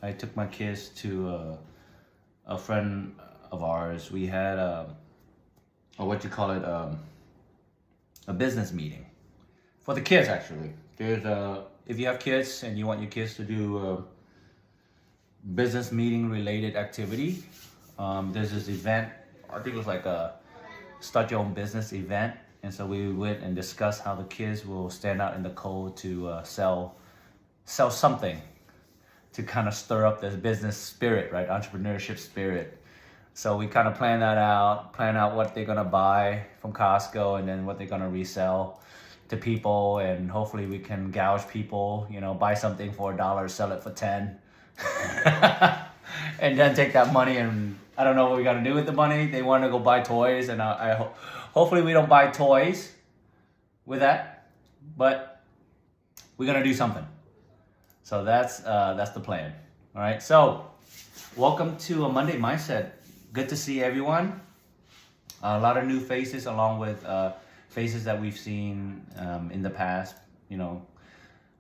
I took my kids to a friend of ours. We had a what you call it, a business meeting for the kids. Actually, there's if you have kids and you want your kids to do a business meeting related activity, there's this event. I think it was like a start your own business event, and so we went and discussed how the kids will stand out in the cold to sell something to kind of stir up this business spirit, right? Entrepreneurship spirit. So we kind of plan out what they're gonna buy from Costco and then what they're gonna resell to people, and hopefully we can gouge people, buy something for $1, sell it for 10. And then take that money, and I don't know what we gotta do with the money. They want to go buy toys, and hopefully we don't buy toys with that, but we're gonna do something. So that's the plan. All right. So welcome to a Monday Mindset. Good to see everyone. A lot of new faces, along with faces that we've seen in the past.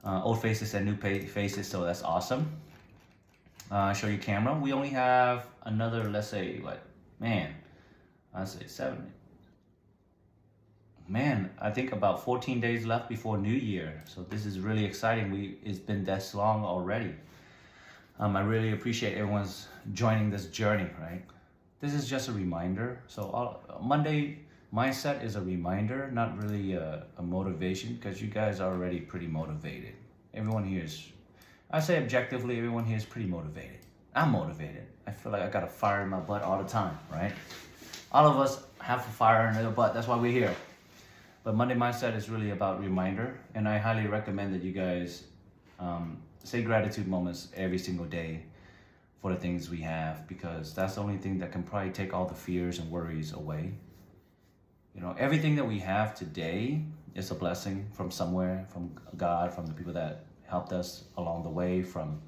Old faces and new faces. So that's awesome. Show your camera. We only have another, let's say, I'd say 7. Man, I think about 14 days left before New Year. So this is really exciting. It's been this long already. I really appreciate everyone's joining this journey, right? This is just a reminder. So Monday Mindset is a reminder, not really a motivation, because you guys are already pretty motivated. Everyone here is, I say objectively, everyone here is pretty motivated. I'm motivated. I feel like I got a fire in my butt all the time, right? All of us have a fire in their butt. That's why we're here. But Monday Mindset is really about reminder, and I highly recommend that you guys say gratitude moments every single day for the things we have, because that's the only thing that can probably take all the fears and worries away. Everything that we have today is a blessing from somewhere, from God, from the people that helped us along the way, from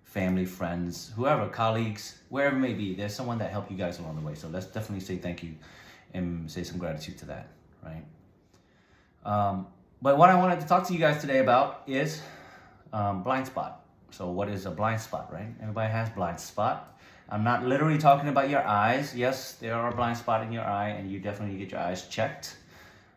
family, friends, whoever, colleagues, wherever it may be. There's someone that helped you guys along the way. So let's definitely say thank you and say some gratitude to that, right? But what I wanted to talk to you guys today about is blind spot. So what is a blind spot, right? Everybody has blind spot. I'm not literally talking about your eyes. Yes, there are a blind spot in your eye, and you definitely get your eyes checked.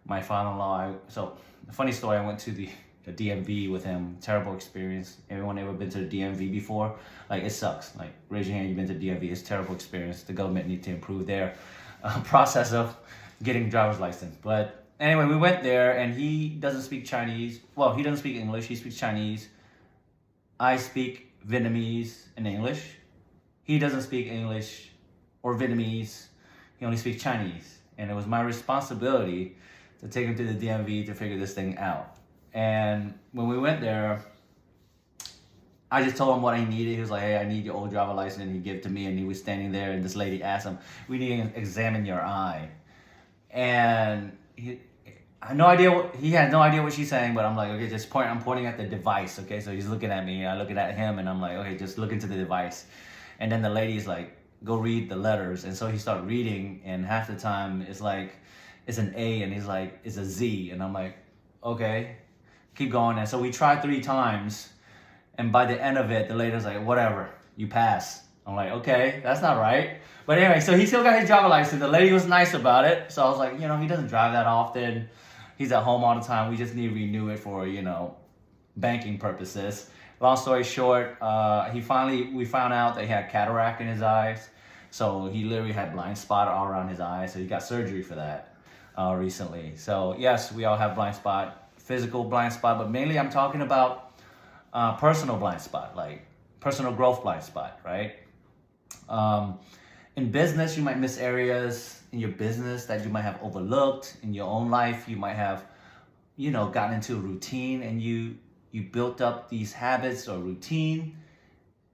My father-in-law, so funny story, I went to the DMV with him. Terrible experience. Everyone ever been to the DMV before? Like, it sucks. Like, raise your hand, you've been to the DMV. It's a terrible experience. The government needs to improve their process of getting driver's license. But anyway, we went there, and he doesn't speak Chinese. Well, he doesn't speak English. He speaks Chinese. I speak Vietnamese and English. He doesn't speak English or Vietnamese. He only speaks Chinese. And it was my responsibility to take him to the DMV to figure this thing out. And when we went there, I just told him what I needed. He was like, hey, I need your old driver license. And he gave it to me, and he was standing there, and this lady asked him, we need to examine your eye. And he had no idea what she's saying, but I'm like, okay, I'm pointing at the device, okay? So he's looking at me, I looking at him, and I'm like, okay, just look into the device. And then the lady's like, go read the letters. And so he started reading, and half the time it's like, it's an A, and he's like, it's a Z. And I'm like, okay, keep going. And so we tried 3 times, and by the end of it, the lady's like, whatever, you pass. I'm like, okay, that's not right. But anyway, so he still got his driver license. The lady was nice about it. So I was like, he doesn't drive that often. He's at home all the time. We just need to renew it for, banking purposes. Long story short, we found out that he had cataract in his eyes. So he literally had blind spot all around his eyes. So he got surgery for that recently. So yes, we all have blind spot, physical blind spot, but mainly I'm talking about personal blind spot, like personal growth blind spot, right? In business, you might miss areas in your business that you might have overlooked. In your own life, you might have, gotten into a routine, and you built up these habits or routine,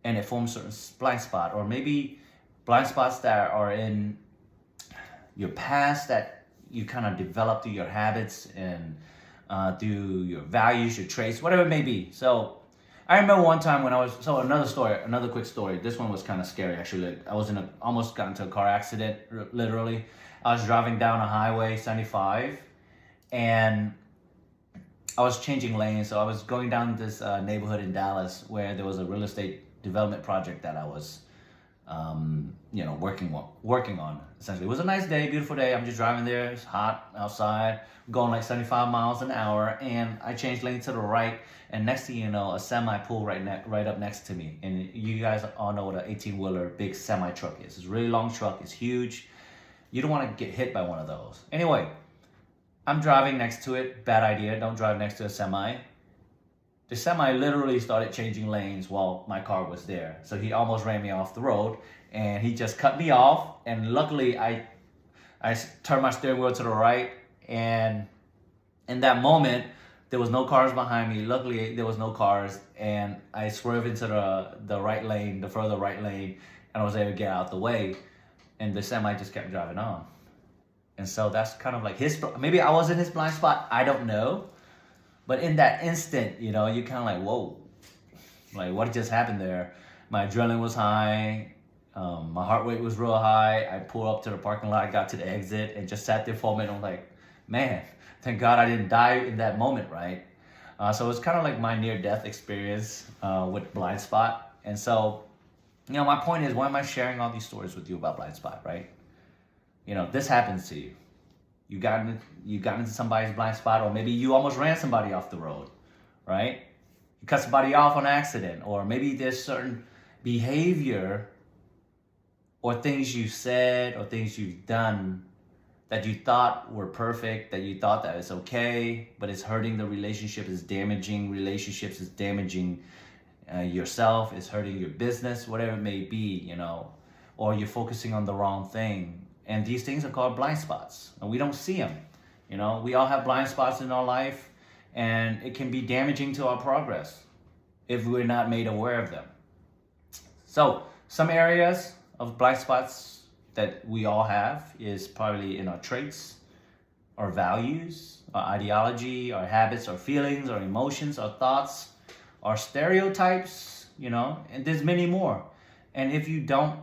and it forms certain blind spot, or maybe blind spots that are in your past that you kind of developed through your habits and through your values, your traits, whatever it may be. So I remember one time when another quick story. This one was kind of scary, actually. I was almost got into a car accident, literally. I was driving down a highway, 75, and I was changing lanes. So I was going down this neighborhood in Dallas where there was a real estate development project that I was, working on. Essentially, it was a nice day, beautiful day. I'm just driving there. It's hot outside, going like 75 miles an hour, and I changed lane to the right. And next thing you know, a semi pulled right up next to me. And you guys all know what an 18-wheeler big semi truck is. It's a really long truck. It's huge. You don't want to get hit by one of those. Anyway, I'm driving next to it. Bad idea. Don't drive next to a semi. The semi literally started changing lanes while my car was there. So he almost ran me off the road, and he just cut me off. And luckily, I turned my steering wheel to the right, and in that moment, there was no cars behind me. Luckily, there was no cars, and I swerved into the right lane, the further right lane, and I was able to get out the way. And the semi just kept driving on. And so that's kind of like maybe I was in his blind spot, I don't know. But in that instant, you kind of like, whoa, like what just happened there? My adrenaline was high, my heart rate was real high. I pulled up to the parking lot, got to the exit, and just sat there for a minute. I'm like, man, thank God I didn't die in that moment, right? So it's kind of like my near-death experience with blind spot. And so, my point is, why am I sharing all these stories with you about blind spot, right? This happens to you. You got into somebody's blind spot, or maybe you almost ran somebody off the road, right? You cut somebody off on accident, or maybe there's certain behavior or things you said or things you've done that you thought were perfect, that you thought that it's okay, but it's hurting the relationship, it's damaging relationships, it's damaging yourself, it's hurting your business, whatever it may be, or you're focusing on the wrong thing. And these things are called blind spots, and we don't see them. We all have blind spots in our life, and it can be damaging to our progress if we're not made aware of them. So some areas of blind spots that we all have is probably in our traits, our values, our ideology, our habits, our feelings, our emotions, our thoughts, our stereotypes, and there's many more. And if you don't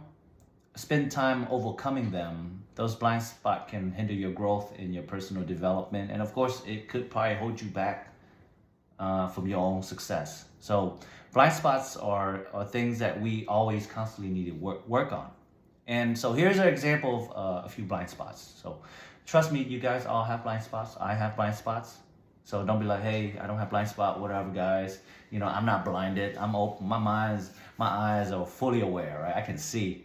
spend time overcoming them, those blind spots can hinder your growth in your personal development. And of course, it could probably hold you back from your own success. So blind spots are things that we always constantly need to work on. And so here's an example of a few blind spots. So trust me, you guys all have blind spots. I have blind spots. So don't be like, hey, I don't have blind spot, whatever, guys. I'm not blinded. I'm open. My eyes are fully aware, right? I can see.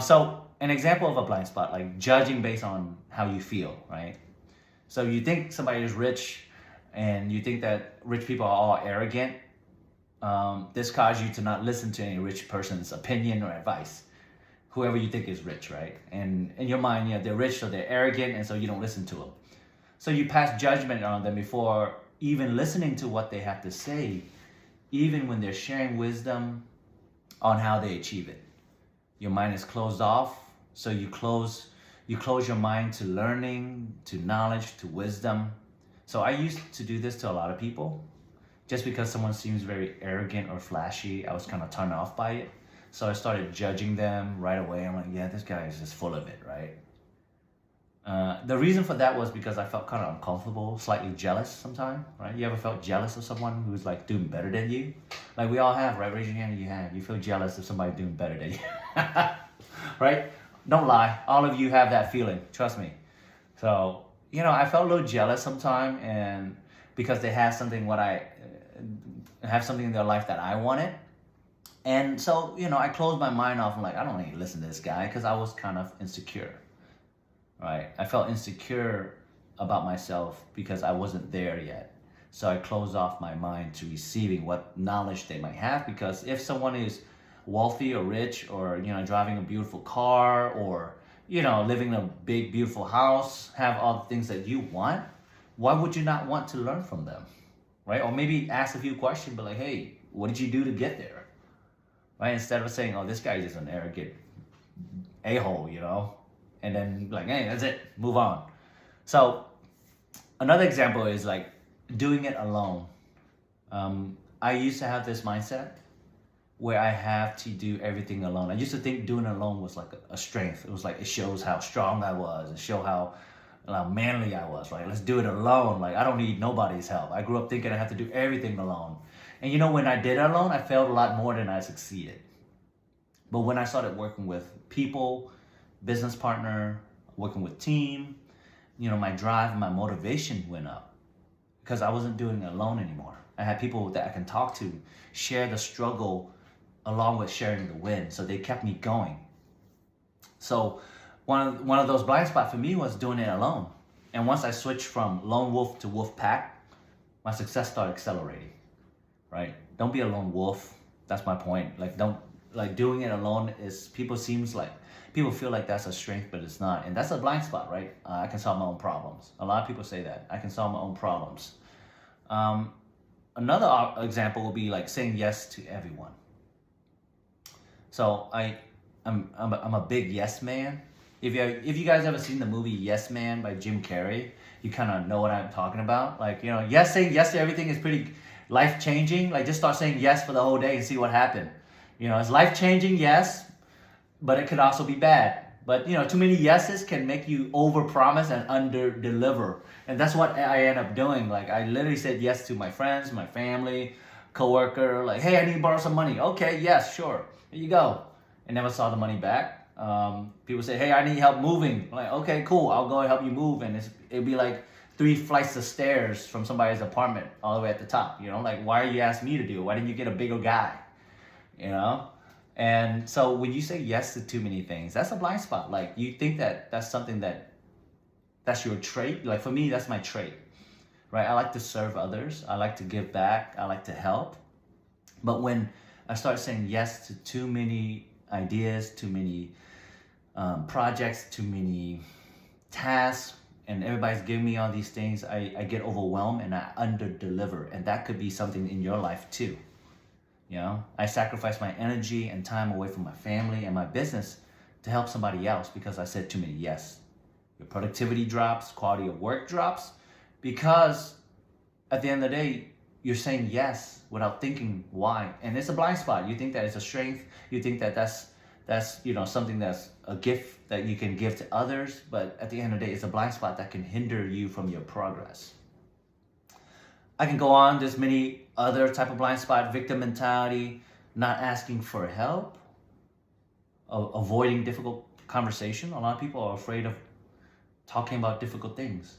So an example of a blind spot, like judging based on how you feel, right? So you think somebody is rich, and you think that rich people are all arrogant. This causes you to not listen to any rich person's opinion or advice, whoever you think is rich, right? And in your mind, they're rich, so they're arrogant, and so you don't listen to them. So you pass judgment on them before even listening to what they have to say, even when they're sharing wisdom on how they achieve it. Your mind is closed off, so you close your mind to learning, to knowledge, to wisdom. So I used to do this to a lot of people. Just because someone seems very arrogant or flashy, I was kind of turned off by it. So I started judging them right away. I'm like, yeah, this guy is just full of it, right? The reason for that was because I felt kind of uncomfortable, slightly jealous sometimes, right? You ever felt jealous of someone who's like doing better than you? Like we all have, right? Raise your hand if you have. You feel jealous of somebody doing better than you, right? Don't lie. All of you have that feeling. Trust me. So, I felt a little jealous sometimes, and because they have something in their life that I wanted. And so, I closed my mind off. I'm like, I don't need to listen to this guy, because I was kind of insecure. Right? I felt insecure about myself because I wasn't there yet. So I closed off my mind to receiving what knowledge they might have, because if someone is wealthy or rich, or driving a beautiful car, or living in a big beautiful house, have all the things that you want, why would you not want to learn from them? Right? Or maybe ask a few questions, but like, hey, what did you do to get there? Right? Instead of saying, oh, this guy is just an arrogant a-hole, and then like, hey, that's it, move on. So another example is like doing it alone. I used to have this mindset where I have to do everything alone. I used to think doing it alone was like a strength. It was like, it shows how strong I was. It showed how and how manly I was, right? Let's do it alone. Like, I don't need nobody's help. I grew up thinking I have to do everything alone. And when I did it alone, I failed a lot more than I succeeded. But when I started working with people, business partner, working with team, my drive and my motivation went up because I wasn't doing it alone anymore. I had people that I can talk to, share the struggle along with sharing the win. So they kept me going. So one of those blind spots for me was doing it alone. And once I switched from lone wolf to wolf pack, my success started accelerating, right? Don't be a lone wolf. That's my point. Doing it alone is, people feel like that's a strength, but it's not. And that's a blind spot, right? I can solve my own problems. A lot of people say that. I can solve my own problems. Another example would be like saying yes to everyone. So I'm a big yes man. If you guys ever seen the movie Yes Man by Jim Carrey, you kind of know what I'm talking about. Saying yes to everything is pretty life changing. Like, just start saying yes for the whole day and see what happens. It's life changing, yes, but it could also be bad. But too many yeses can make you over promise and under deliver, and that's what I end up doing. Like, I literally said yes to my friends, my family, coworker. Like, hey, I need to borrow some money. Okay, yes, sure, here you go. And never saw the money back. People say, hey, I need help moving. I'm like, okay, cool, I'll go and help you move. And it'd be like 3 flights of stairs from somebody's apartment all the way at the top. Like, why are you asking me to do it? Why didn't you get a bigger guy? And so when you say yes to too many things, that's a blind spot. Like, you think that that's something that's your trait. Like, for me, that's my trait, right? I like to serve others. I like to give back. I like to help. But when I start saying yes to too many ideas, too many projects, too many tasks, and everybody's giving me all these things, I get overwhelmed and I under deliver. And that could be something in your life too. I sacrifice my energy and time away from my family and my business to help somebody else because I said too many yes. Your productivity drops, quality of work drops, because at the end of the day, you're saying yes without thinking why. And it's a blind spot. You think that it's a strength. You think that that's something that's a gift that you can give to others. But at the end of the day, it's a blind spot that can hinder you from your progress. I can go on. There's many other type of blind spot: victim mentality, not asking for help, avoiding difficult conversation. A lot of people are afraid of talking about difficult things,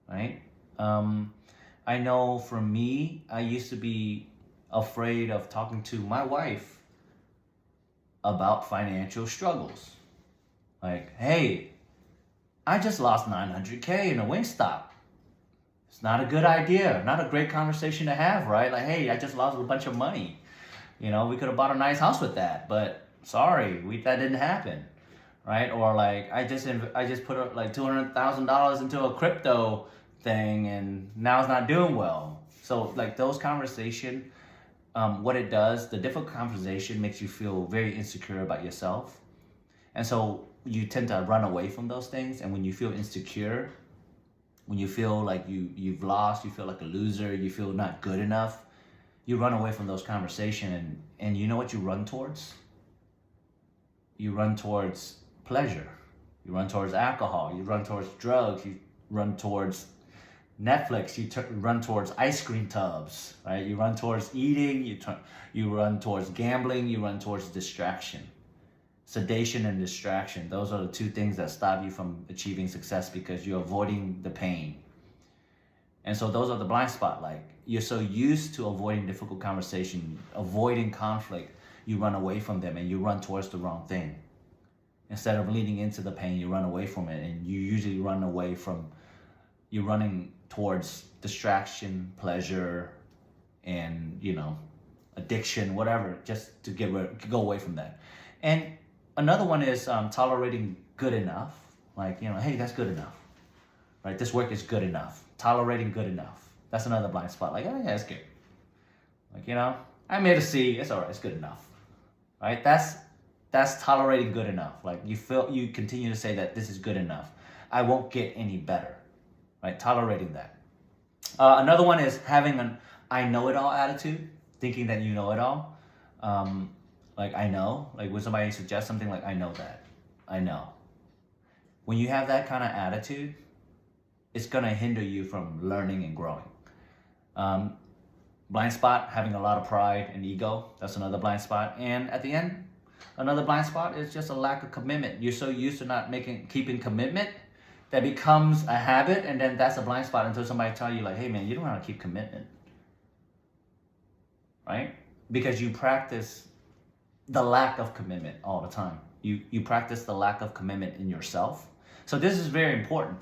right? I know for me, I used to be afraid of talking to my wife about financial struggles. Like, hey, I just lost $900K in a Wingstop. It's not a good idea, not a great conversation to have, right? Like, hey, I just lost a bunch of money. We could have bought a nice house with that, but sorry, that didn't happen, right? Or like, I just put like $200,000 into a crypto thing, and now it's not doing well. So like those conversation, what it does, the difficult conversation makes you feel very insecure about yourself, and so you tend to run away from those things. And when you feel insecure, when you feel like you've lost, you feel like a loser, you feel not good enough, you run away from those conversations. And you know what you run towards? You run towards pleasure. You run towards alcohol. You run towards drugs. You run towards Netflix. You run towards ice cream tubs, right? You run towards eating. You run towards gambling. You run towards distraction. Sedation and distraction, those are the 2 things that stop you from achieving success because you're avoiding the pain. And so those are the blind spot. Like, you're so used to avoiding difficult conversation, avoiding conflict, you run away from them and you run towards the wrong thing. Instead of leaning into the pain, you run away from it, and you usually you're running towards distraction, pleasure, and addiction, whatever, just to go away from that. And another one is tolerating good enough. Like, hey, that's good enough, right? This work is good enough. Tolerating good enough. That's another blind spot. Like, oh yeah, it's good. Like, I made a C. It's all right. It's good enough, right? That's tolerating good enough. Like, you continue to say that this is good enough. I won't get any better, right? Tolerating that. Another one is having an I know it all attitude, thinking that you know it all. Like, I know, like when somebody suggests something, like, I know that, I know. When you have that kind of attitude, it's gonna hinder you from learning and growing. Um, Blind spot, having a lot of pride and ego, that's another blind spot. And at the end, another blind spot is just a lack of commitment. You're so used to not keeping commitment that becomes a habit, and then that's a blind spot until somebody tell you like, hey man, you don't know how to keep commitment, right? Because you practice the lack of commitment all the time. You practice the lack of commitment in yourself. So this is very important.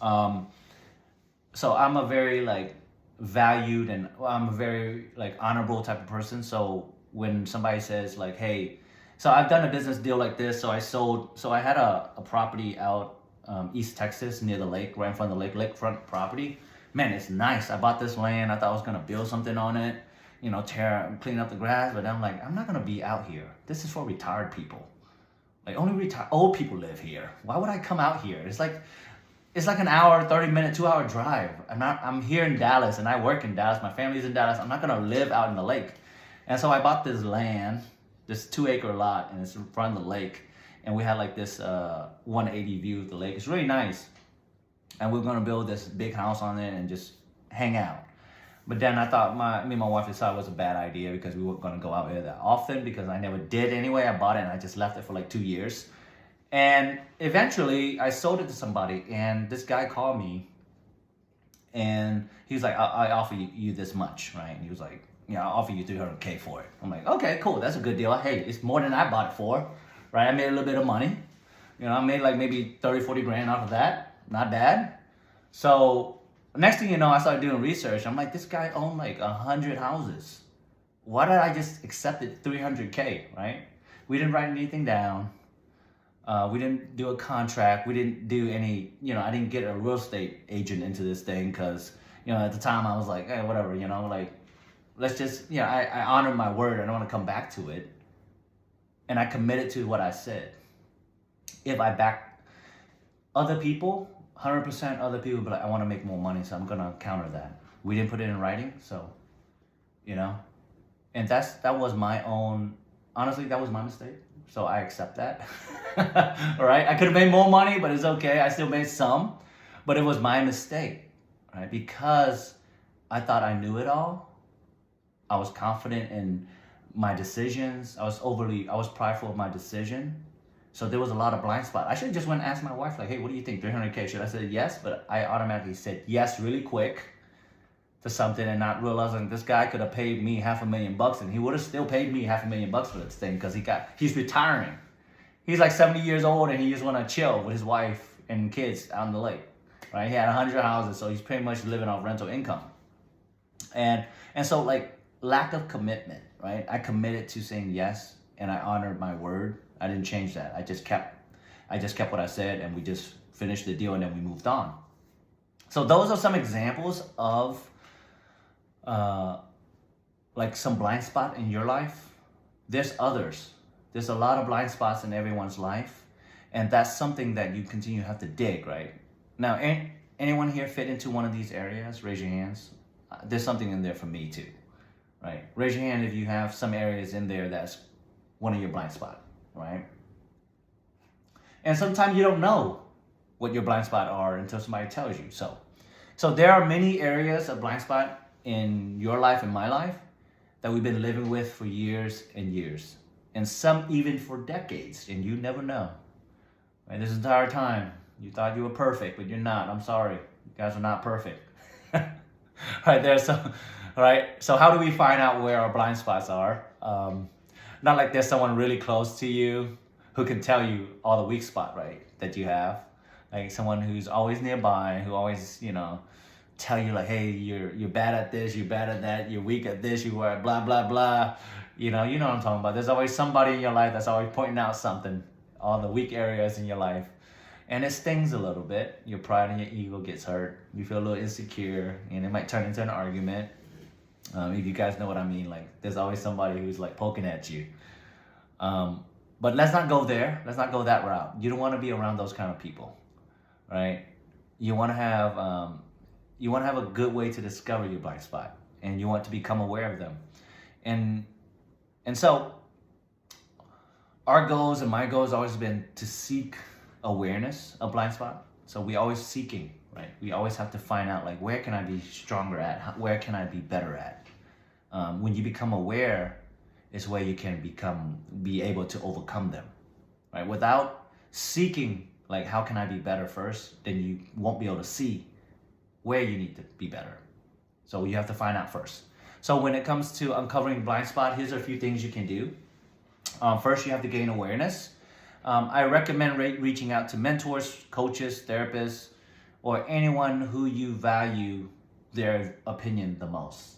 So I'm a very like valued and I'm a very like honorable type of person. So when somebody says like, hey, so I've done a business deal like this. So I had a property out East Texas near the lake, right in front of the lake, lakefront property. Man, it's nice. I bought this land. I thought I was gonna build something on it, you know, clean up the grass. But I'm like, I'm not gonna be out here. This is for retired people. Like only old people live here. Why would I come out here? It's like an hour, 30-minute, 2-hour drive. I'm here in Dallas and I work in Dallas. My family's in Dallas. I'm not gonna live out in the lake. And so I bought this land, this 2-acre lot, and it's in front of the lake. And we had like this 180 view of the lake. It's really nice. And we're gonna build this big house on it and just hang out. But then I thought me and my wife decided it was a bad idea because we weren't gonna go out there that often because I never did anyway. I bought it and I just left it for like 2 years. And eventually I sold it to somebody and this guy called me and he was like, I offer you this much, right? And he was like, yeah, I'll offer you $300K for it. I'm like, okay, cool, that's a good deal. Hey, it's more than I bought it for, right? I made a little bit of money. You know, I made like maybe 30, 40 grand off of that. Not bad. So next thing you know, I started doing research. I'm like, this guy owned like 100 houses. Why did I just accept it 300K, right? We didn't write anything down. We didn't do a contract. We didn't do any, you know, I didn't get a real estate agent into this thing because, you know, at the time I was like, hey, whatever, you know, like, let's just, you know, I honored my word. I don't want to come back to it. And I committed to what I said. If I back other people, 100% other people be like, I want to make more money, so I'm going to counter that. We didn't put it in writing, so, you know. And that was my own, honestly, that was my mistake. So I accept that. All right. I could have made more money, but it's okay. I still made some, but it was my mistake, right? Because I thought I knew it all. I was confident in my decisions. I was prideful of my decision. So there was a lot of blind spot. I should have just went and asked my wife, like, hey, what do you think? 300K? Should I say yes? But I automatically said yes really quick to something and not realizing this guy could have paid me $500,000 and he would have still paid me $500,000 for this thing because he's retiring. He's like 70 years old and he just want to chill with his wife and kids out on the lake, right? He had 100 houses, so he's pretty much living off rental income. And so like lack of commitment, right? I committed to saying yes and I honored my word. I didn't change that. I just kept what I said and we just finished the deal and then we moved on. So those are some examples of like some blind spot in your life. There's others. There's a lot of blind spots in everyone's life. And that's something that you continue to have to dig, right? Now, anyone here fit into one of these areas? Raise your hands. There's something in there for me too, right? Raise your hand if you have some areas in there that's one of your blind spot, right? And sometimes you don't know what your blind spot are until somebody tells you. So there are many areas of blind spot in your life and my life that we've been living with for years and years, and some even for decades, and you never know. Right? This entire time, you thought you were perfect, but you're not. I'm sorry, you guys are not perfect. Right there, so right. So how do we find out where our blind spots are? Not like there's someone really close to you who can tell you all the weak spot, right, that you have. Like someone who's always nearby, who always, you know, tell you like, hey, you're bad at this, you're bad at that, you're weak at this, you are blah, blah, blah. You know what I'm talking about. There's always somebody in your life that's always pointing out something, all the weak areas in your life. And it stings a little bit. Your pride and your ego gets hurt. You feel a little insecure and it might turn into an argument. If you guys know what I mean, like there's always somebody who's like poking at you. But let's not go there. Let's not go that route. You don't want to be around those kind of people, right? You want to have a good way to discover your blind spot, and you want to become aware of them. And so our goals and my goals always been to seek awareness of blind spot. So we always seeking, right? We always have to find out like where can I be stronger at? Where can I be better at? When you become aware, is where you can be able to overcome them, right? Without seeking like how can I be better first, then you won't be able to see where you need to be better. So you have to find out first. So when it comes to uncovering blind spot, here's a few things you can do. First, you have to gain awareness. I recommend reaching out to mentors, coaches, therapists, or anyone who you value their opinion the most,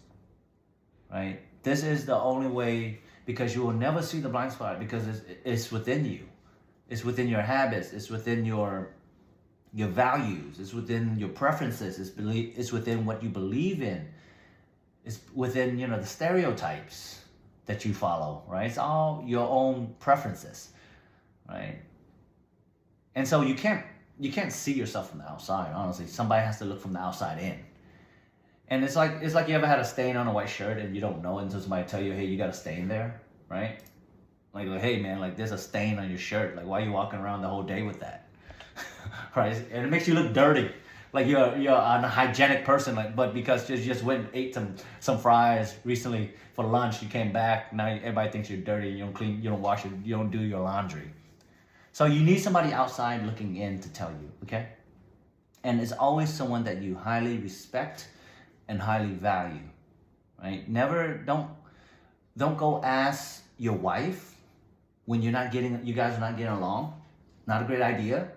right? This is the only way, because you will never see the blind spot because it's within you. It's within your habits. It's within your values. It's within your preferences. It's within what you believe in. It's within, the stereotypes that you follow, right? It's all your own preferences, right? And so you can't see yourself from the outside, honestly. Somebody has to look from the outside in. And it's like you ever had a stain on a white shirt and you don't know it until somebody tell you, hey, you got a stain there, right? Like, hey man, like there's a stain on your shirt. Like, why are you walking around the whole day with that? Right? And it makes you look dirty. Like you're an hygienic person, like, but because you just went and ate some fries recently for lunch, you came back, now everybody thinks you're dirty, you don't clean, you don't wash it, you don't do your laundry. So you need somebody outside looking in to tell you, okay? And it's always someone that you highly respect and highly value, right? Don't go ask your wife when you guys are not getting along. Not a great idea.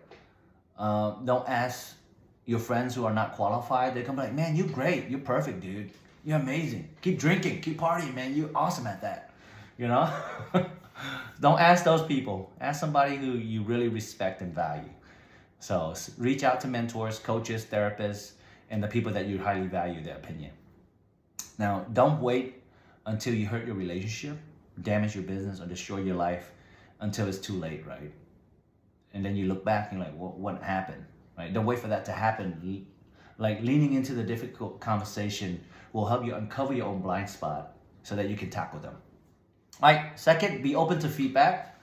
Don't ask your friends who are not qualified. They come like, man, you're great. You're perfect, dude. You're amazing. Keep drinking. Keep partying, man. You're awesome at that. Don't ask those people. Ask somebody who you really respect and value. So reach out to mentors, coaches, therapists, and the people that you highly value their opinion. Now, don't wait until you hurt your relationship, damage your business, or destroy your life until it's too late, right? And then you look back and you're like, what happened? Right? Don't wait for that to happen. Like leaning into the difficult conversation will help you uncover your own blind spot so that you can tackle them. All right. Second, be open to feedback.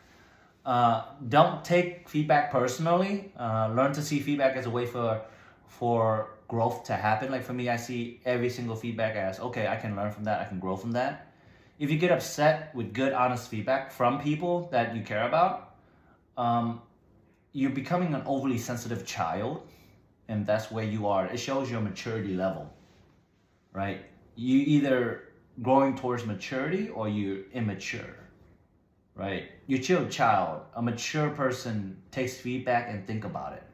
Don't take feedback personally. Learn to see feedback as a way for growth to happen. Like for me, I see every single feedback as, okay, I can learn from that. I can grow from that. If you get upset with good, honest feedback from people that you care about, you're becoming an overly sensitive child, and that's where you are. It shows your maturity level, right? You either growing towards maturity or you're immature, right? You're still a child. A mature person takes feedback and think about it.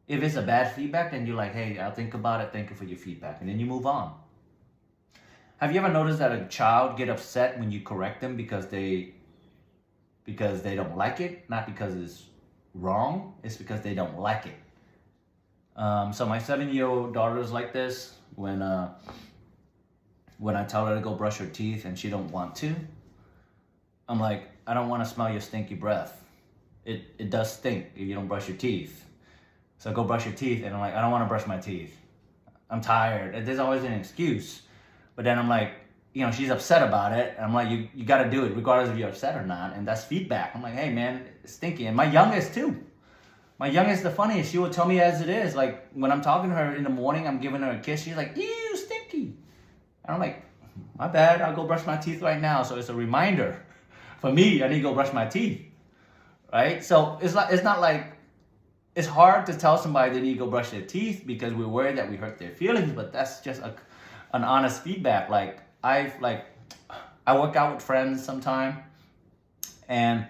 If it's a bad feedback, then you're like, hey, I'll think about it. Thank you for your feedback. And then you move on. Have you ever noticed that a child get upset when you correct them because they don't like it? Not because it's wrong, it's because they don't like it. So my 7-year-old daughter is like this. When I tell her to go brush her teeth and she don't want to, I'm like, I don't want to smell your stinky breath. It does stink if you don't brush your teeth. So go brush your teeth. And I'm like, I don't want to brush my teeth. I'm tired. There's always an excuse. But then I'm like, she's upset about it. And I'm like, you got to do it regardless if you're upset or not. And that's feedback. I'm like, hey man, it's stinky. And my youngest too. My youngest, the funniest, she will tell me as it is. Like when I'm talking to her in the morning, I'm giving her a kiss. She's like, ew, stinky. And I'm like, my bad. I'll go brush my teeth right now. So it's a reminder for me. I need to go brush my teeth. Right? So it's not like, it's hard to tell somebody they need to go brush their teeth because we're worried that we hurt their feelings. But that's just an honest feedback. Like I work out with friends sometime, and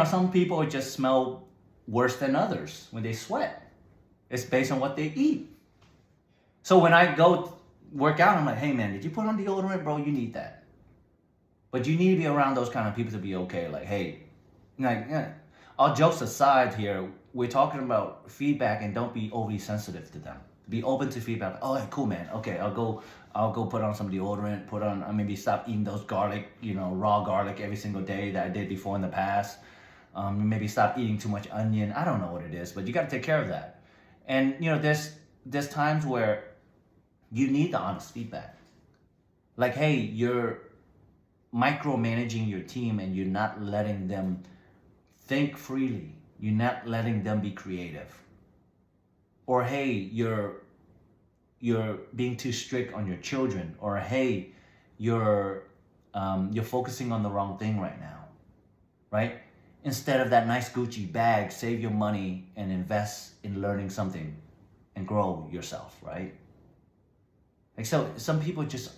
some people just smell worse than others when they sweat. It's based on what they eat. So when I go work out, I'm like, hey man, did you put on deodorant, bro? You need that. But you need to be around those kind of people to be okay. Like, hey, all jokes aside here, we're talking about feedback, and don't be overly sensitive to them. Be open to feedback. Oh, hey, cool, man. Okay, I'll go put on some deodorant. Maybe stop eating those garlic, raw garlic every single day that I did before in the past. Maybe stop eating too much onion. I don't know what it is, but you got to take care of that. And there's times where you need the honest feedback. Like, hey, you're micromanaging your team and you're not letting them think freely. You're not letting them be creative. or hey, you're being too strict on your children, or hey, you're focusing on the wrong thing right now, right? Instead of that nice Gucci bag, save your money and invest in learning something and grow yourself, right? Like, so some people just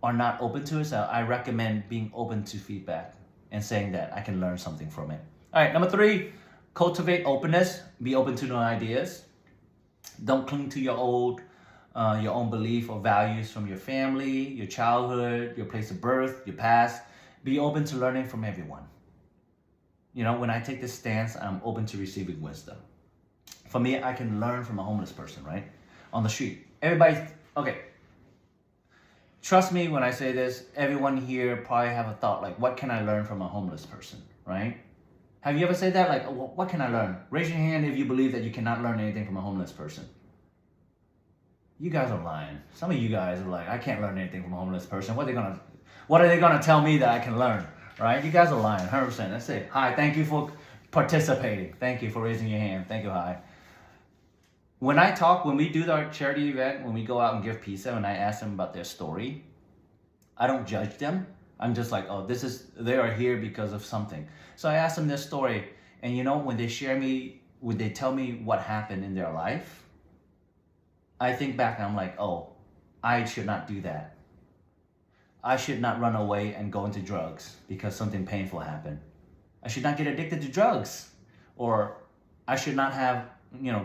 are not open to it. So I recommend being open to feedback and saying that I can learn something from it. All right, number 3, cultivate openness. Be open to new ideas. Don't cling to your own belief or values from your family, your childhood, your place of birth, your past. Be open to learning from everyone. You know, when I take this stance, I'm open to receiving wisdom. For me, I can learn from a homeless person, right? On the street. Everybody, okay. Trust me when I say this, everyone here probably have a thought like, what can I learn from a homeless person, right? Have you ever said that? Like, what can I learn? Raise your hand if you believe that you cannot learn anything from a homeless person. You guys are lying. Some of you guys are like, I can't learn anything from a homeless person. What are they gonna tell me that I can learn? Right? You guys are lying, 100%. That's it. Hi, thank you for participating. Thank you for raising your hand. Thank you, hi. When we do our charity event, when we go out and give pizza, and I ask them about their story, I don't judge them. I'm just like, oh, they are here because of something. So I ask them their story, and you know, when they tell me what happened in their life, I think back and I'm like, oh, I should not do that. I should not run away and go into drugs because something painful happened. I should not get addicted to drugs. Or I should not have,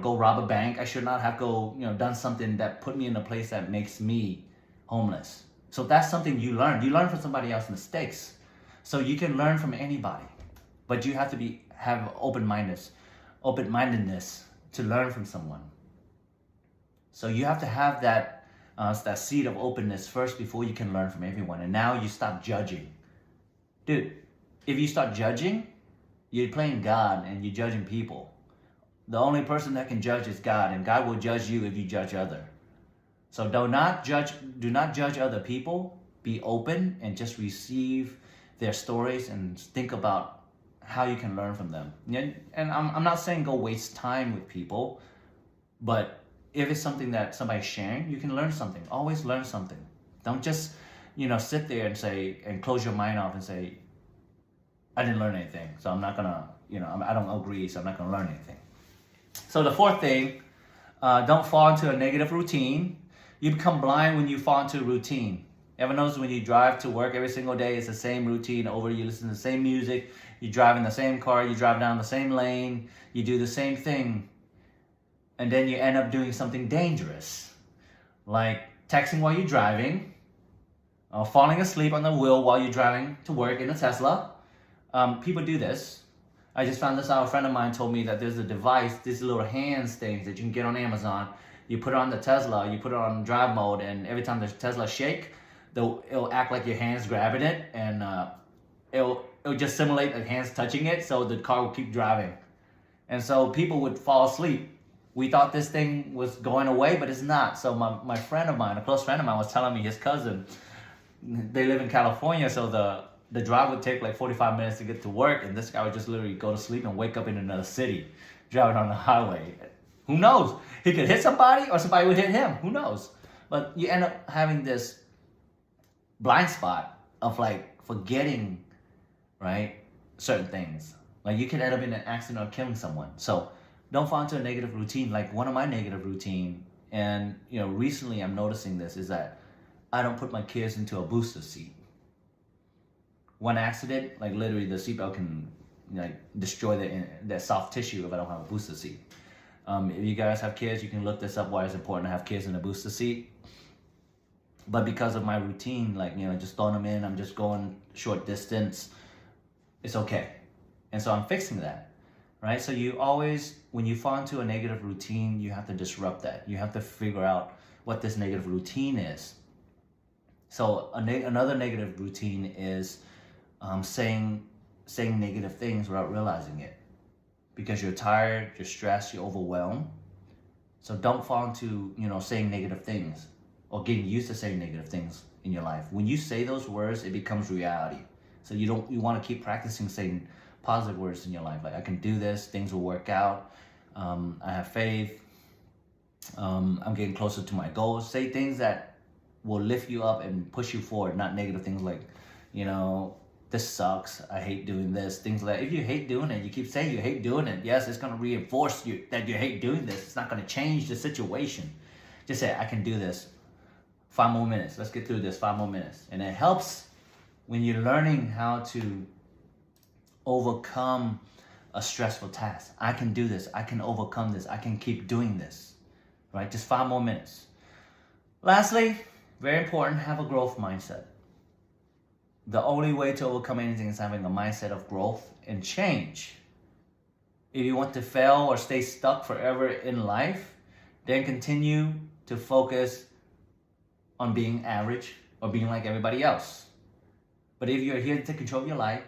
go rob a bank. I should not have done something that put me in a place that makes me homeless. So that's something you learn. You learn from somebody else's mistakes. So you can learn from anybody. But you have to have open-mindedness to learn from someone. So you have to have that seed of openness first before you can learn from everyone. And now you stop judging. Dude, if you start judging, you're playing God and you're judging people. The only person that can judge is God, and God will judge you if you judge other. So do not judge other people. Be open and just receive their stories and think about how you can learn from them. And I'm not saying go waste time with people, but if it's something that somebody's sharing, you can learn something. Always learn something. Don't just, sit there and close your mind off and say, I didn't learn anything, so I'm not gonna, I don't agree, so I'm not gonna learn anything. So the 4th thing, don't fall into a negative routine. You become blind when you fall into a routine. Ever notice when you drive to work every single day, it's the same routine over, you listen to the same music, you drive in the same car, you drive down the same lane, you do the same thing, and then you end up doing something dangerous, like texting while you're driving, falling asleep on the wheel while you're driving to work in a Tesla. People do this. I just found this out. A friend of mine told me that there's a device, these little hands things that you can get on Amazon. You put it on the Tesla, you put it on drive mode, and every time the Tesla shake, it'll act like your hand's grabbing it, and it'll just simulate the hands touching it, so the car will keep driving. And so people would fall asleep. We thought this thing was going away, but it's not. So my friend of mine, a close friend of mine, was telling me his cousin, they live in California, so the drive would take like 45 minutes to get to work, and this guy would just literally go to sleep and wake up in another city, driving on the highway. Who knows? He could hit somebody, or somebody would hit him. Who knows? But you end up having this blind spot of like forgetting, right, certain things. Like you can end up in an accident or killing someone. So don't fall into a negative routine. Like one of my negative routine, and recently I'm noticing this, is that I don't put my kids into a booster seat. One accident, like literally the seatbelt can destroy that soft tissue if I don't have a booster seat. If you guys have kids, you can look this up, why it's important to have kids in a booster seat. But because of my routine, just throwing them in, I'm just going short distance, it's okay. And so I'm fixing that, right? So you always, when you fall into a negative routine, you have to disrupt that. You have to figure out what this negative routine is. So another negative routine is saying negative things without realizing it. Because you're tired, you're stressed, you're overwhelmed. So don't fall into, saying negative things or getting used to saying negative things in your life. When you say those words, it becomes reality. So you want to keep practicing saying positive words in your life. Like, I can do this, things will work out, I have faith, I'm getting closer to my goals. Say things that will lift you up and push you forward, not negative things like, you know, this sucks, I hate doing this, things like that. If you hate doing it, you keep saying you hate doing it, yes, it's going to reinforce you that you hate doing this. It's not going to change the situation. Just say, I can do this. 5 more minutes. Let's get through this. 5 more minutes. And it helps when you're learning how to overcome a stressful task. I can do this. I can overcome this. I can keep doing this. Right? Just 5 more minutes. Lastly, very important, have a growth mindset. The only way to overcome anything is having a mindset of growth and change. If you want to fail or stay stuck forever in life, then continue to focus on being average or being like everybody else. But if you're here to take control of your life,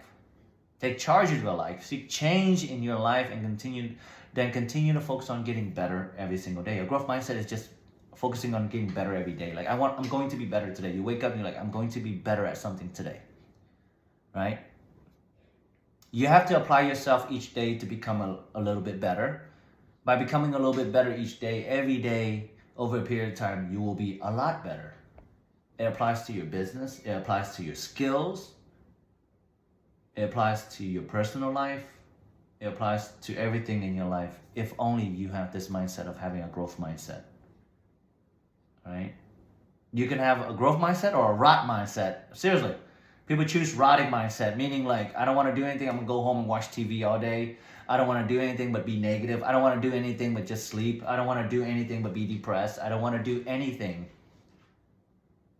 take charge of your life, seek change in your life, and continue to focus on getting better every single day. A growth mindset is just focusing on getting better every day. Like I'm going to be better today. You wake up and you're like, I'm going to be better at something today. Right? You have to apply yourself each day to become a little bit better. By becoming a little bit better each day, every day, over a period of time, you will be a lot better. It applies to your business. It applies to your skills. It applies to your personal life. It applies to everything in your life, if only you have this mindset of having a growth mindset. Right? You can have a growth mindset or a rot mindset. Seriously. People choose rotting mindset, meaning like, I don't want to do anything. I'm going to go home and watch TV all day. I don't want to do anything but be negative. I don't want to do anything but just sleep. I don't want to do anything but be depressed. I don't want to do anything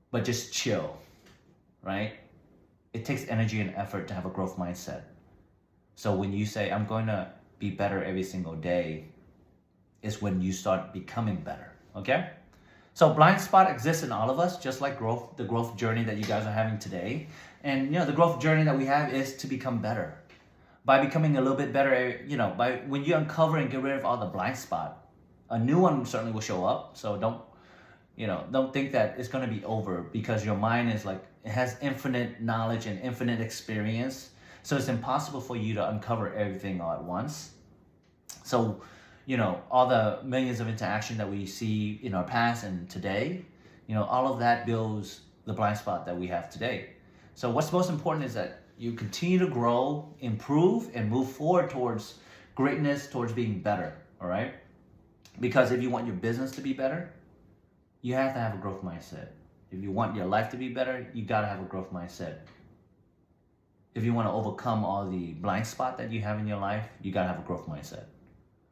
but just chill, right? It takes energy and effort to have a growth mindset. So when you say, I'm going to be better every single day, is when you start becoming better, okay? So blind spot exists in all of us, just like the growth journey that you guys are having today. And you know, the growth journey that we have is to become better. By becoming a little bit better, you know, when you uncover and get rid of all the blind spot, a new one certainly will show up. So don't think that it's going to be over, because your mind is like, it has infinite knowledge and infinite experience. So it's impossible for you to uncover everything all at once. So, you know, all the millions of interaction that we see in our past and today, you know, all of that builds the blind spot that we have today. So what's most important is that you continue to grow, improve, and move forward towards greatness, towards being better, all right? Because if you want your business to be better, you have to have a growth mindset. If you want your life to be better, you gotta have a growth mindset. If you want to overcome all the blind spot that you have in your life, you gotta have a growth mindset.